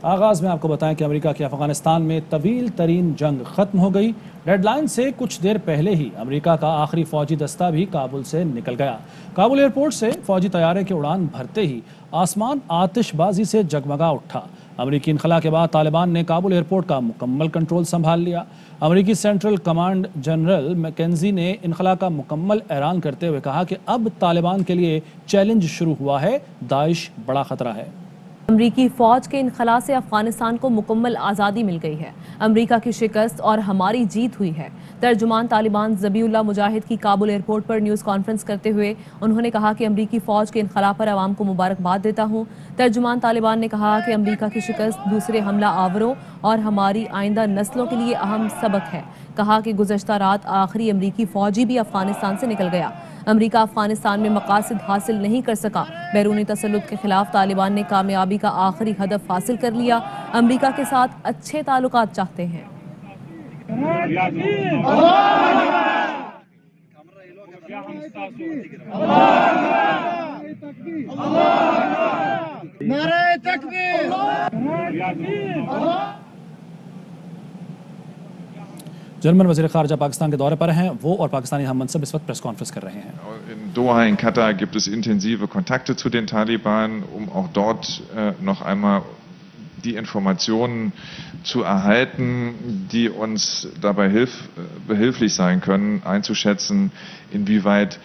آغاز میں آپ کو بتائیں کہ امریکہ کی افغانستان میں طویل ترین جنگ ختم ہو گئی۔ ڈیڈ لائن سے کچھ دیر پہلے ہی امریکہ کا آخری فوجی دستہ بھی کابل سے نکل گیا۔ کابل ایئرپورٹ سے فوجی طیارے کے اڑان بھرتے ہی آسمان آتش بازی سے جگمگا اٹھا۔ امریکی انخلا کے بعد طالبان نے کابل ایئرپورٹ کا مکمل کنٹرول سنبھال لیا۔ امریکی سینٹرل کمانڈ جنرل میکنزی نے انخلا کا مکمل اعلان کرتے ہوئے کہا کہ اب طالبان کے لیے چیلنج شروع ہوا ہے، داعش بڑا خطرہ ہے۔ امریکی فوج کے انخلا سے افغانستان کو مکمل آزادی مل گئی ہے۔ امریکہ کی شکست اور ہماری جیت ہوئی ہے۔ ترجمان طالبان ذبیح اللہ مجاہد کی کابل ایئرپورٹ پر نیوز کانفرنس کرتے ہوئے انہوں نے کہا کہ امریکی فوج کے انخلا پر عوام کو مبارکباد دیتا ہوں۔ ترجمان طالبان نے کہا کہ امریکہ کی شکست دوسرے حملہ آوروں اور ہماری آئندہ نسلوں کے لیے اہم سبق ہے۔ کہا کہ گزشتہ رات آخری امریکی فوجی بھی افغانستان سے نکل گیا۔ امریکہ افغانستان میں مقاصد حاصل نہیں کر سکا۔ بیرونی تسلط کے خلاف طالبان نے کامیابی کا آخری ہدف حاصل کر لیا۔ امریکہ کے ساتھ اچھے تعلقات چاہتے ہیں۔ جرمن وزیر خارجہ پاکستان کے دورے پر ہیں، وہ اور پاکستانی ہم منصب اس وقت پریس کانفرنس کر رہے ہیں۔ In Doha in Katar gibt es intensive Kontakte zu den Taliban, auch dort noch einmal die Informationen zu erhalten, die uns dabei behilflich sein können, einzuschätzen, inwieweit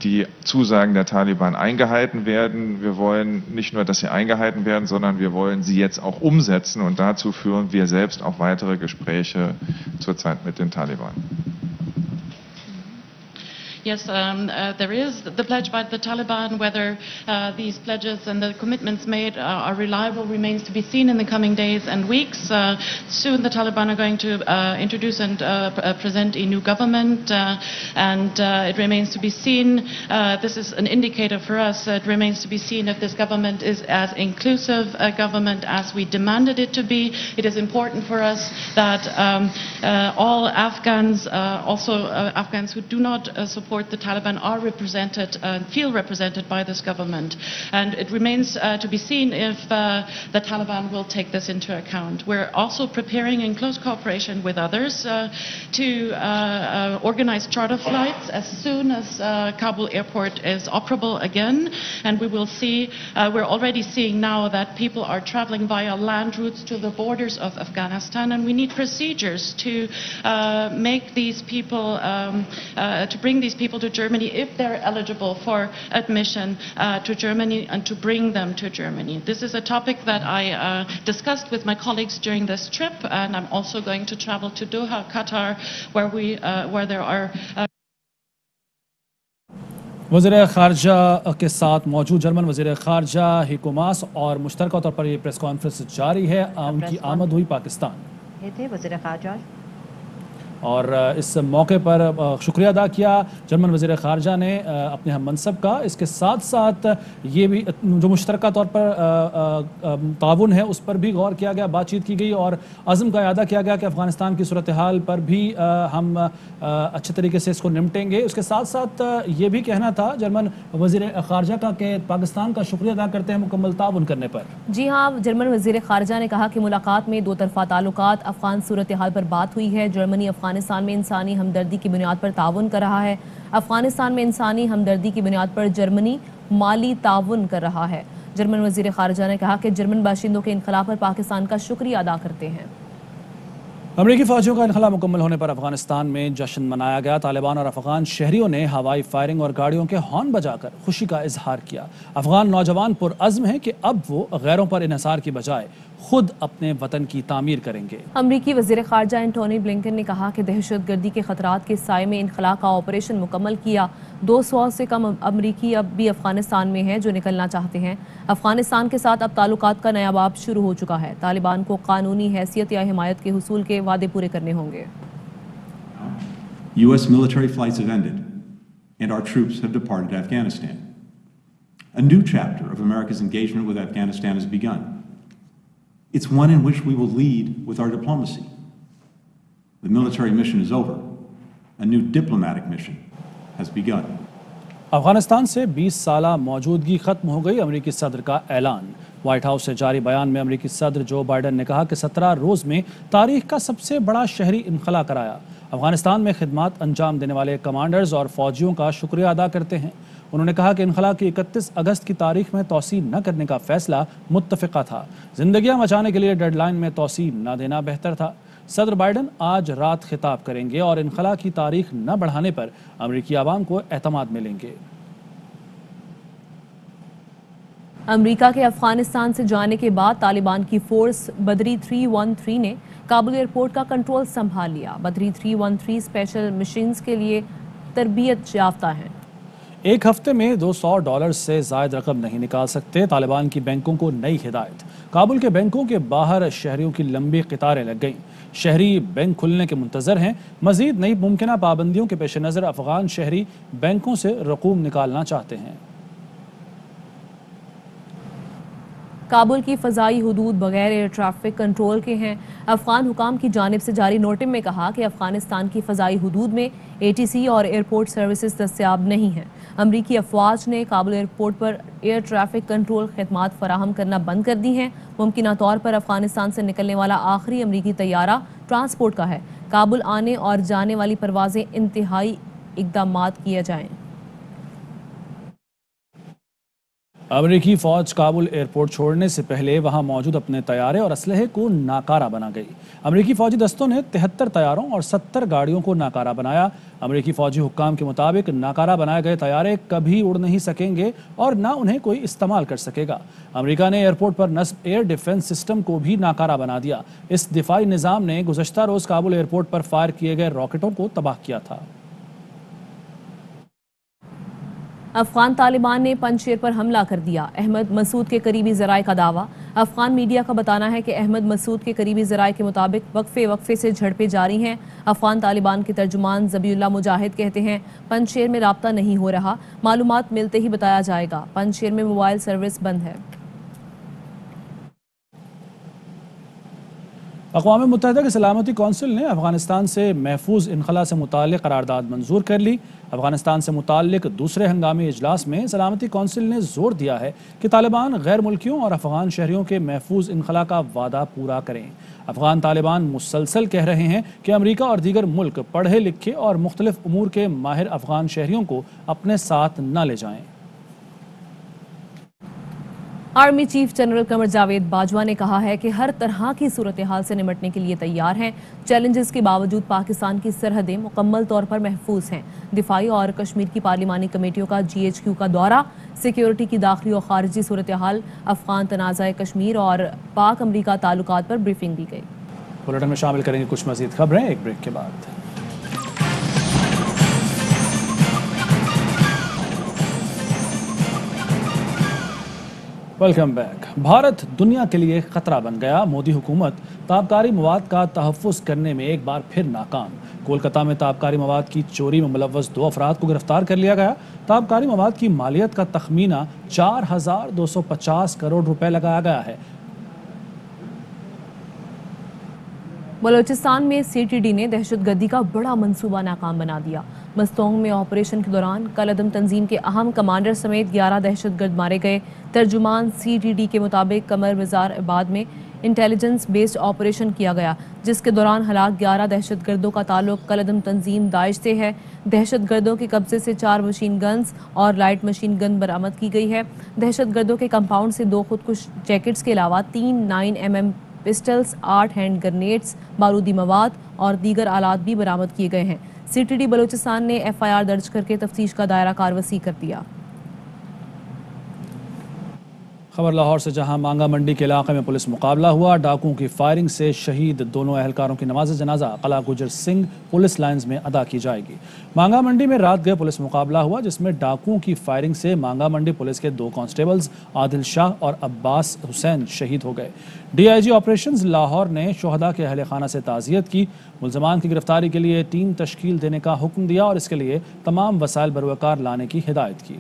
die Zusagen der Taliban eingehalten werden. Wir wollen nicht nur, dass sie eingehalten werden, sondern wir wollen sie jetzt auch umsetzen, und dazu führen wir selbst auch weitere Gespräche zurzeit mit den Taliban. Yes, there is the pledge by the Taliban. Whether these pledges and the commitments made are reliable remains to be seen in the coming days and weeks. Soon the Taliban are going to introduce and present a new government, and it remains to be seen. This is an indicator for us. It remains to be seen if this government is as inclusive a government as we demanded it to be. It is important for us that all Afghans, also Afghans who do not support the Taliban, are represented and feel represented by this government, and it remains to be seen if the Taliban will take this into account. We're also preparing in close cooperation with others to organize charter flights as soon as Kabul airport is operable again, and we will see, we're already seeing now that people are traveling via land routes to the borders of Afghanistan, and we need procedures to make these people, to bring these people to Germany if they're eligible for admission to Germany, and to bring them to Germany. This is a topic that I discussed with my colleagues during this trip, and I'm also going to travel to Doha, Qatar, where there are وزیر خارجہ کے ساتھ موجود German وزیر خارجہ ہیکو ماس اور مشترکہ طور پر یہ پریس کانفرنس جاری ہے۔ ان کی آمد ہوئی پاکستان تھے وزیر خارجہ، اور اس موقع پر شکریہ ادا کیا جرمن وزیر خارجہ نے اپنے ہم منصب کا۔ اس کے ساتھ ساتھ یہ بھی جو مشترکہ طور پر تعاون ہے اس پر بھی غور کیا گیا، بات چیت کی گئی، اور عزم کا اعادہ کیا گیا کہ افغانستان کی صورتحال پر بھی ہم اچھے طریقے سے اس کو نمٹیں گے۔ اس کے ساتھ ساتھ یہ بھی کہنا تھا جرمن وزیر خارجہ کا کہ پاکستان کا شکریہ ادا کرتے ہیں مکمل تعاون کرنے پر۔ جی ہاں، جرمن وزیر خارجہ نے کہا کہ ملاقات میں دو طرفہ تعلقات، افغان صورتحال پر بات ہوئی ہے۔ جرمنی افغانستان میں انسانی ہمدردی کی بنیاد پر تعاون کر رہا ہے۔ افغانستان میں انسانی ہمدردی کی بنیاد پر جرمنی مالی تعاون کر رہا ہے۔ جرمن وزیر خارجہ نے کہا کہ جرمن باشندوں کے انخلا پر پاکستان کا شکریہ ادا کرتے ہیں۔ امریکی فوجیوں کا انخلا مکمل ہونے پر افغانستان میں جشن منایا گیا۔ طالبان اور افغان شہریوں نے ہوائی فائرنگ اور گاڑیوں کے ہارن بجا کر خوشی کا اظہار کیا۔ افغان نوجوان پرعزم ہیں کہ اب وہ غیروں پر انحصار کی بجائے خود اپنے وطن کی تعمیر کریں گے۔ امریکی وزیر خارجہ انٹونی بلنکن نے کہا کہ دہشت گردی کے خطرات کے سائے میں انخلا کا آپریشن مکمل کیا۔ 200 سے کم امریکی اب بھی افغانستان میں ہیں جو نکلنا چاہتے ہیں۔ افغانستان کے ساتھ اب تعلقات کا نیا باب شروع ہو چکا ہے۔ طالبان کو قانونی حیثیت یا حمایت کے حصول کے وعدے پورے کرنے ہوں گے۔ US military flights have ended and our troops have departed Afghanistan. A new chapter of America's engagement with Afghanistan has begun. It's one in which we will lead with our diplomacy. The military mission is over. A new diplomatic mission has begun. Afghanistan سے 20 سالہ موجودگی ختم ہو گئی، امریکی صدر کا اعلان۔ White house سے جاری بیان میں امریکی صدر جو بائیڈن نے کہا کہ 17 روز میں تاریخ کا سب سے بڑا شہری انخلا کرایا۔ افغانستان میں خدمات انجام دینے والے کمانڈرز اور فوجیوں کا شکریہ ادا کرتے ہیں۔ انہوں نے کہا کہ انخلا کی 31 اگست کی تاریخ میں توسیع نہ کرنے کا فیصلہ متفقہ تھا۔ زندگیاں بچانے کے لیے ڈیڈ لائن میں توسیع نہ دینا بہتر تھا۔ صدر بائیڈن آج رات خطاب کریں گے اور انخلا کی تاریخ نہ بڑھانے پر امریکی عوام کو اعتماد ملیں گے۔ امریکہ کے افغانستان سے جانے کے بعد طالبان کی فورس بدری 313 نے کابل ایئرپورٹ کا کنٹرول سنبھال لیا۔ بدری 313 اسپیشل مشنز کے لیے تربیت یافتہ ہیں۔ ایک ہفتے میں $200 سے زائد رقم نہیں نکال سکتے، طالبان کی بینکوں کو نئی ہدایت۔ کابل کے بینکوں کے باہر شہریوں کی لمبی قطاریں لگ گئیں۔ شہری بینک کھلنے کے منتظر ہیں۔ مزید نئی ممکنہ پابندیوں کے پیش نظر افغان شہری بینکوں سے رقوم نکالنا چاہتے ہیں۔ کابل کی فضائی حدود بغیر ایئر ٹریفک کنٹرول کے ہیں۔ افغان حکام کی جانب سے جاری نوٹس میں کہا کہ افغانستان کی فضائی حدود میں ATC اور ایئرپورٹ سروسز دستیاب نہیں ہیں۔ امریکی افواج نے Kabul airport per air traffic control خدمات فراہم کرنا بند کر دی ہیں۔ ممکنہ طور پر افغانستان سے نکلنے والا آخری امریکی طیارہ ٹرانسپورٹ کا ہے۔ کابل آنے اور جانے والی پروازیں انتہائی اقدامات کیے جائیں۔ امریکی فوج کابل ایئرپورٹ چھوڑنے سے پہلے وہاں موجود اپنے طیارے اور اسلحے کو ناکارہ بنا گئی۔ امریکی فوجی دستوں نے 73 طیاروں اور 70 گاڑیوں کو ناکارہ بنایا۔ امریکی فوجی حکام کے مطابق ناکارہ بنائے گئے طیارے کبھی اڑ نہیں سکیں گے اور نہ انہیں کوئی استعمال کر سکے گا۔ امریکہ نے ایئرپورٹ پر نصب ایئر ڈیفنس سسٹم کو بھی ناکارہ بنا دیا۔ اس دفاعی نظام نے گزشتہ روز کابل ایئرپورٹ پر فائر کیے گئے راکٹوں کو تباہ کیا تھا۔ افغان طالبان نے پنجشیر پر حملہ کر دیا، احمد مسعود کے قریبی ذرائع کا دعویٰ۔ افغان میڈیا کا بتانا ہے کہ احمد مسعود کے قریبی ذرائع کے مطابق وقفے سے جھڑپیں جاری ہیں۔ افغان طالبان کے ترجمان ذبیح اللہ مجاہد کہتے ہیں پنجشیر میں رابطہ نہیں ہو رہا، معلومات ملتے ہی بتایا جائے گا۔ پنجشیر میں موبائل سروس بند ہے۔ اقوام متحدہ کے سلامتی کونسل نے افغانستان سے محفوظ انخلا سے متعلق قرارداد منظور کر لی۔ افغانستان سے متعلق دوسرے ہنگامی اجلاس میں سلامتی کونسل نے زور دیا ہے کہ طالبان غیر ملکیوں اور افغان شہریوں کے محفوظ انخلا کا وعدہ پورا کریں۔ افغان طالبان مسلسل کہہ رہے ہیں کہ امریکہ اور دیگر ملک پڑھے لکھے اور مختلف امور کے ماہر افغان شہریوں کو اپنے ساتھ نہ لے جائیں۔ Army chief general Qamar Javed Bajwa نے کہا ہے کہ ہر طرح کی صورتحال سے نمٹنے کے لیے تیار ہیں۔ چیلنجز کے باوجود پاکستان کی سرحدیں مکمل طور پر محفوظ ہیں۔ دفاعی اور کشمیر کی پارلیمانی کمیٹیوں کا GHQ کا دورہ، سیکیورٹی کی داخلی اور خارجی صورتحال، افغان تنازع کشمیر اور پاک امریکہ تعلقات پر بریفنگ دی گئی۔ بلیٹن میں شامل کریں گے کچھ مزید خبریں ایک بریک کے بعد۔ Welcome back. بھارت دنیا کے لیے خطرہ بن گیا، مودی حکومت تابکاری مواد کا تحفظ کرنے میں ایک بار پھر ناکام۔ کولکتہ میں تابکاری مواد کی چوری میں ملوث 2 افراد کو گرفتار کر لیا گیا۔ تابکاری مواد کی مالیت کا تخمینہ 4250 کروڑ روپے لگایا گیا ہے۔ بلوچستان میں CTD نے دہشت گردی کا بڑا منصوبہ ناکام بنا دیا۔ مستونگ میں آپریشن کے دوران کالعدم تنظیم کے اہم کمانڈر سمیت 11 دہشت گرد مارے گئے۔ ترجمان CTD کے مطابق قمر مزار آباد میں انٹیلیجنس بیسڈ آپریشن کیا گیا، جس کے دوران ہلاک 11 دہشت گردوں کا تعلق کالعدم تنظیم داعش سے ہے۔ دہشت گردوں کے قبضے سے 4 مشین گنز اور لائٹ مشین گن برآمد کی گئی ہے۔ دہشت گردوں کے کمپاؤنڈ سے 2 خودکش جیکٹس کے علاوہ 3 9mm پسٹلز، 8 ہینڈ گرنیڈز، بارودی مواد اور دیگر آلات بھی برآمد کیے گئے ہیں۔ CTD بلوچستان نے FIR درج کر کے تفتیش کا دائرہ کار وسیع کر دیا۔ خبر لاہور سے، جہاں مانگا منڈی کے علاقے میں پولیس مقابلہ ہوا۔ ڈاکوؤں کی فائرنگ سے شہید دونوں اہلکاروں کی نماز جنازہ قلعہ گجر سنگھ پولیس لائنز میں ادا کی جائے گی۔ مانگا منڈی میں رات گئے پولیس مقابلہ ہوا، جس میں ڈاکوؤں کی فائرنگ سے مانگا منڈی پولیس کے 2 کانسٹیبلز عادل شاہ اور عباس حسین شہید ہو گئے۔ DIG آپریشنز لاہور نے شہداء کے اہل خانہ سے تعزیت کی، ملزمان کی گرفتاری کے لیے ٹیم تشکیل دینے کا حکم دیا اور اس کے لیے تمام وسائل بروقار لانے کی ہدایت کی۔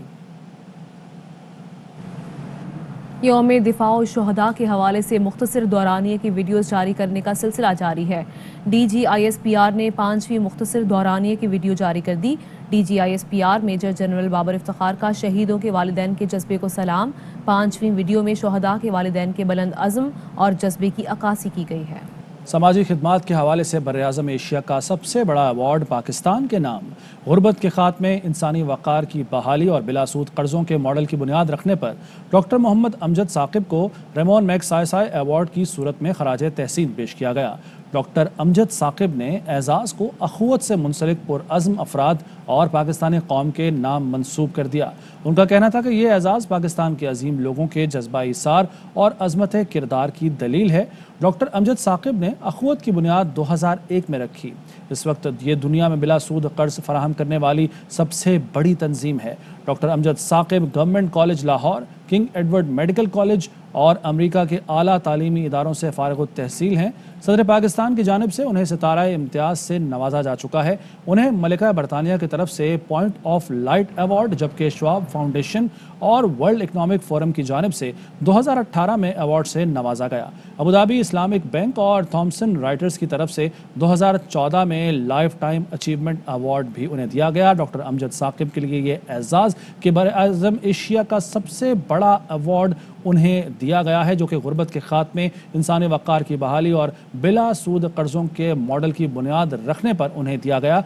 یوم دفاع و شہداء کے حوالے سے مختصر دورانیے کی ویڈیوز جاری کرنے کا سلسلہ جاری ہے۔ DGISPR نے 5ویں مختصر دورانیے کی ویڈیو جاری کر دی۔ DGISPR major general Babar Iftikhar کا شہیدوں کے والدین کے جذبے کو سلام۔ 5ویں ویڈیو میں شہداء کے والدین کے بلند عزم اور جذبے کی عکاسی کی گئی ہے۔ سماجی خدمات کے حوالے سے براعظم ایشیا کا سب سے بڑا ایوارڈ پاکستان کے نام۔ غربت کے خاتمے، انسانی وقار کی بحالی اور بلا سود قرضوں کے ماڈل کی بنیاد رکھنے پر ڈاکٹر محمد امجد ثاقب کو ریمون میگسائے ایوارڈ کی صورت میں خراج تحسین پیش کیا گیا۔ ڈاکٹر امجد ثاقب نے اعزاز کو اخوت سے منسلک پرعزم افراد اور پاکستانی قوم کے نام منسوب کر دیا۔ ان کا کہنا تھا کہ یہ اعزاز پاکستان کے عظیم لوگوں کے جذبہ ایثار اور عظمت کردار کی دلیل ہے۔ ڈاکٹر امجد ثاقب نے اخوت کی بنیاد 2001 میں رکھی۔ اس وقت یہ دنیا میں بلا سود قرض فراہم کرنے والی سب سے بڑی تنظیم ہے۔ Doctor Amjad Saqib government college Lahore, King Edward medical college اور امریکہ کے اعلیٰ تعلیمی اداروں سے فارغ التحصیل ہیں۔ صدر پاکستان کی جانب سے انہیں ستارہ امتیاز سے نوازا جا چکا ہے۔ انہیں ملکہ برطانیہ کی طرف سے پوائنٹ آف لائٹ ایوارڈ، جبکہ شواب فاؤنڈیشن اور ورلڈ اکنامک فورم کی جانب سے 2018 میں ایوارڈ سے نوازا گیا۔ ابوظہبی اسلامک بینک اور تھامسن رائٹرز کی طرف سے 2014 میں لائف ٹائم اچیومنٹ ایوارڈ بھی انہیں دیا گیا۔ ڈاکٹر امجد ثاقب کے لیے یہ اعزاز کہ براعظم ایشیا کا سب سے بڑا ایوارڈ انہیں دیا گیا ہے، جو کہ غربت کے خاتمے، انسانی وقار کی بحالی اور بلا سود قرضوں کے ماڈل کی بنیاد رکھنے پر انہیں دیا گیا۔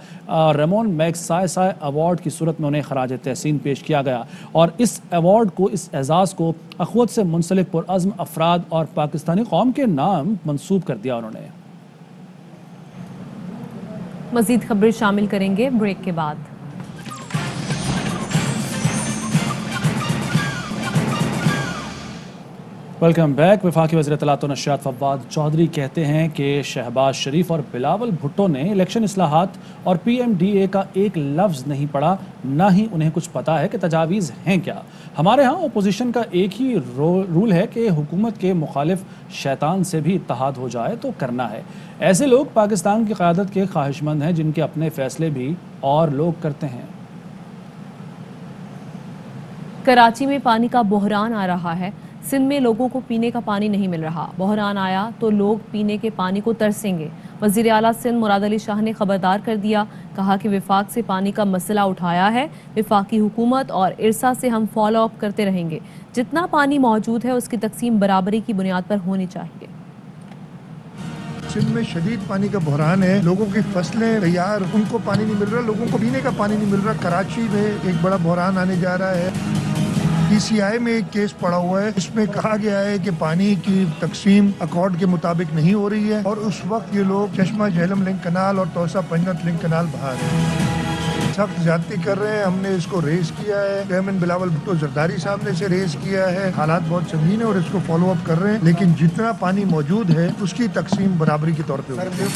ریمون میگسائے ایوارڈ کی صورت میں انہیں خراج تحسین پیش کیا گیا اور اس ایوارڈ کو، اس اعزاز کو اخوت سے منسلک پرعزم افراد اور پاکستانی قوم کے نام منسوب کر دیا انہوں نے۔ مزید خبریں شامل کریں گے بریک کے بعد۔ Welcome back. وفاقی وزیر اطلاعات و نشریات فواد چودھری کہتے ہیں کہ شہباز شریف اور بلاول بھٹو نے الیکشن اصلاحات اور PMDA کا ایک لفظ نہیں پڑھا، نہ ہی انہیں کچھ پتا ہے کہ تجاویز ہیں کیا۔ ہمارے ہاں اپوزیشن کا ایک ہی رول ہے کہ حکومت کے مخالف شیطان سے بھی اتحاد ہو جائے تو کرنا ہے۔ ایسے لوگ پاکستان کی قیادت کے خواہش مند ہیں جن کے اپنے فیصلے بھی اور لوگ کرتے ہیں۔ کراچی میں پانی کا بحران آ رہا ہے۔ سندھ میں لوگوں کو پینے کا پانی نہیں مل رہا۔ بحران آیا تو لوگ پینے کے پانی کو ترسیں گے۔ وزیر اعلیٰ سندھ مراد علی شاہ نے خبردار کر دیا، کہا کہ وفاق سے پانی کا مسئلہ اٹھایا ہے۔ وفاقی حکومت اور ارسا سے ہم فالو اپ کرتے رہیں گے۔ جتنا پانی موجود ہے اس کی تقسیم برابری کی بنیاد پر ہونی چاہیے۔ سندھ میں شدید پانی کا بحران ہے، لوگوں کی فصلیں تیار، ان کو پانی نہیں مل رہا، لوگوں کو پینے کا پانی نہیں مل رہا۔ کراچی میں ایک بڑا بحران آنے جا رہا ہے۔ PCI میں ایک کیس پڑا ہوا ہے، اس میں کہا گیا ہے کہ پانی کی تقسیم اکارڈ کے مطابق نہیں ہو رہی ہے اور اس وقت یہ لوگ چشمہ جہلم لنک کنال اور توسا پنجنت لنک کنال بہا رہے ہیں، سخت زیادتی کر رہے ہیں۔ ہم نے اس کو ریز کیا ہے، چیئرمین بلاول بھٹو زرداری صاحب نے اسے ریز کیا ہے۔ حالات بہت سنگین ہیں اور اس کو فالو اپ کر رہے ہیں، لیکن جتنا پانی موجود ہے اس کی تقسیم برابری کے طور پہ ہوگی۔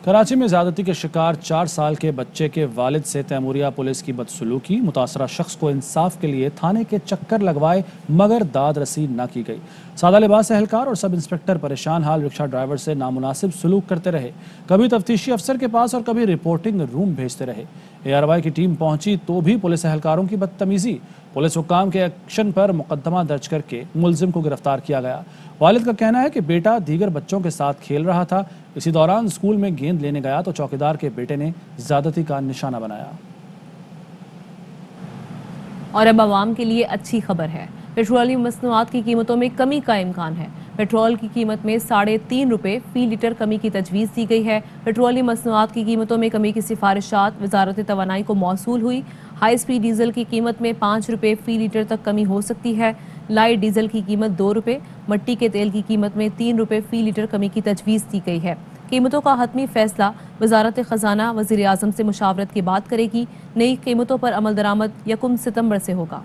کراچی میں زیادتی کے شکار 4 سال کے بچے کے والد سے تیموریہ پولیس کی بدسلوکی۔ متاثرہ شخص کو انصاف کے لیے تھانے کے چکر لگوائے مگر داد رسی نہ کی گئی۔ سادہ لباس اہلکار اور سب انسپکٹر پریشان حال رکشہ ڈرائیور سے نامناسب سلوک کرتے رہے، کبھی تفتیشی افسر کے پاس اور کبھی رپورٹنگ روم بھیجتے رہے۔ ARY کی ٹیم پہنچی تو بھی پولیس اہلکاروں کی بدتمیزی۔ پولیس حکام کے ایکشن پر مقدمہ درج کر کے ملزم کو گرفتار کیا گیا۔ والد کا کہنا ہے کہ بیٹا دیگر بچوں کے ساتھ کھیل رہا تھا، اسی دوران اسکول میں گیند لینے گیا تو چوکیدار کے بیٹے نے زیادتی کا نشانہ بنایا۔ اور اب عوام کے لیے اچھی خبر ہے، پیٹرولیم مصنوعات کی قیمتوں میں کمی کا امکان ہے۔ پیٹرول کی قیمت میں 3.5 روپے فی لیٹر کمی کی تجویز دی گئی ہے۔ پیٹرولیم مصنوعات کی قیمتوں میں کمی کی سفارشات وزارت توانائی کو موصول ہوئی۔ ہائی سپیڈ ڈیزل کی قیمت میں 5 روپے فی لیٹر تک کمی ہو سکتی ہے۔ لائٹ ڈیزل کی قیمت 2 روپے، مٹی کے تیل کی قیمت میں 3 روپے فی لیٹر کمی کی تجویز دی گئی ہے۔ قیمتوں کا حتمی فیصلہ وزارت خزانہ وزیر اعظم سے مشاورت کے بعد کرے گی۔ نئی قیمتوں پر عمل درآمد 1 ستمبر سے ہوگا۔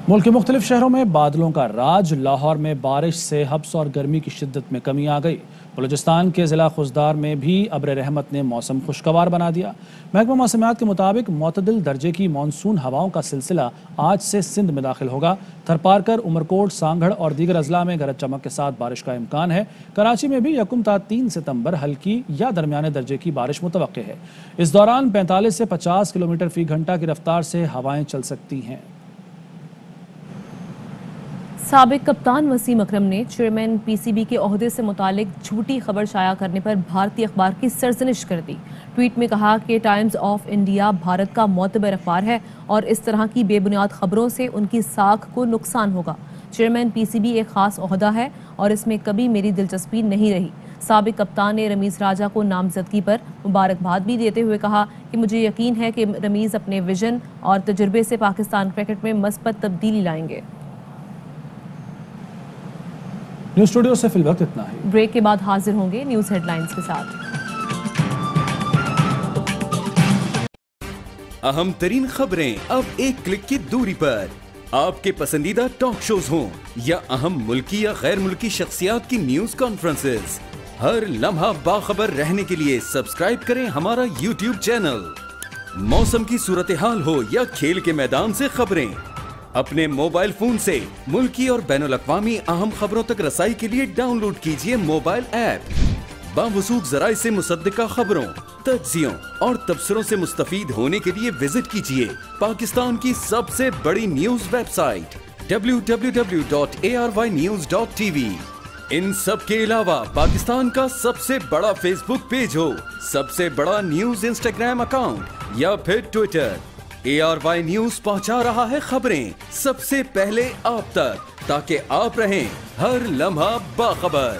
ملک کے مختلف شہروں میں بادلوں کا راج۔ لاہور میں بارش سے حبس اور گرمی کی شدت میں کمی آ گئی۔ بلوچستان کے ضلع خزدار میں بھی ابر رحمت نے موسم خوشگوار بنا دیا۔ محکمہ موسمیات کے مطابق معتدل درجے کی مانسون ہواؤں کا سلسلہ آج سے سندھ میں داخل ہوگا۔ تھرپارکر، عمرکوٹ، سانگھڑ اور دیگر اضلاع میں گرج چمک کے ساتھ بارش کا امکان ہے۔ کراچی میں بھی 1 تا 3 ستمبر ہلکی یا درمیانے درجے کی بارش متوقع ہے۔ اس دوران 45 سے 50 کلومیٹر فی گھنٹہ کی رفتار سے ہوائیں چل سکتی ہیں۔ سابق کپتان وسیم اکرم نے چیئرمین پی سی بی کے عہدے سے متعلق جھوٹی خبر شائع کرنے پر بھارتی اخبار کی سرزنش کر دی۔ ٹویٹ میں کہا کہ ٹائمز آف انڈیا بھارت کا معتبر اخبار ہے اور اس طرح کی بے بنیاد خبروں سے ان کی ساکھ کو نقصان ہوگا۔ چیئرمین پی سی بی ایک خاص عہدہ ہے اور اس میں کبھی میری دلچسپی نہیں رہی۔ سابق کپتان نے رمیز راجہ کو نامزدگی پر مبارکباد بھی دیتے ہوئے کہا کہ مجھے یقین ہے کہ رمیز اپنے ویژن اور تجربے سے پاکستان کرکٹ میں مثبت تبدیلی لائیں گے۔ نیوز اسٹوڈیو سے فی الوقت اتنا ہے۔ بریک کے بعد حاضر ہوں گے نیوز ہیڈ لائنز کے ساتھ۔ اہم ترین خبریں اب ایک کلک کی دوری پر، آپ کے پسندیدہ ٹاک شوز ہوں یا اہم ملکی یا غیر ملکی شخصیات کی نیوز کانفرنسز، ہر لمحہ باخبر رہنے کے لیے سبسکرائب کریں ہمارا یوٹیوب چینل۔ موسم کی صورتحال ہو یا کھیل کے میدان سے خبریں، اپنے موبائل فون سے ملکی اور بین الاقوامی اہم خبروں تک رسائی کے لیے ڈاؤن لوڈ کیجیے موبائل ایپ۔ باوثوق ذرائع سے مصدقہ خبروں، تجزیوں اور تبصروں سے مستفید ہونے کے لیے وزٹ کیجیے پاکستان کی سب سے بڑی نیوز ویب سائٹ www.arYnews.tv۔ ان سب کے علاوہ پاکستان کا سب سے بڑا فیس بک پیج ہو، سب سے بڑا نیوز انسٹاگرام اکاؤنٹ یا پھر ٹویٹر، ARY نیوز پہنچا رہا ہے خبریں سب سے پہلے آپ تک، تاکہ آپ رہیں ہر لمحہ باخبر۔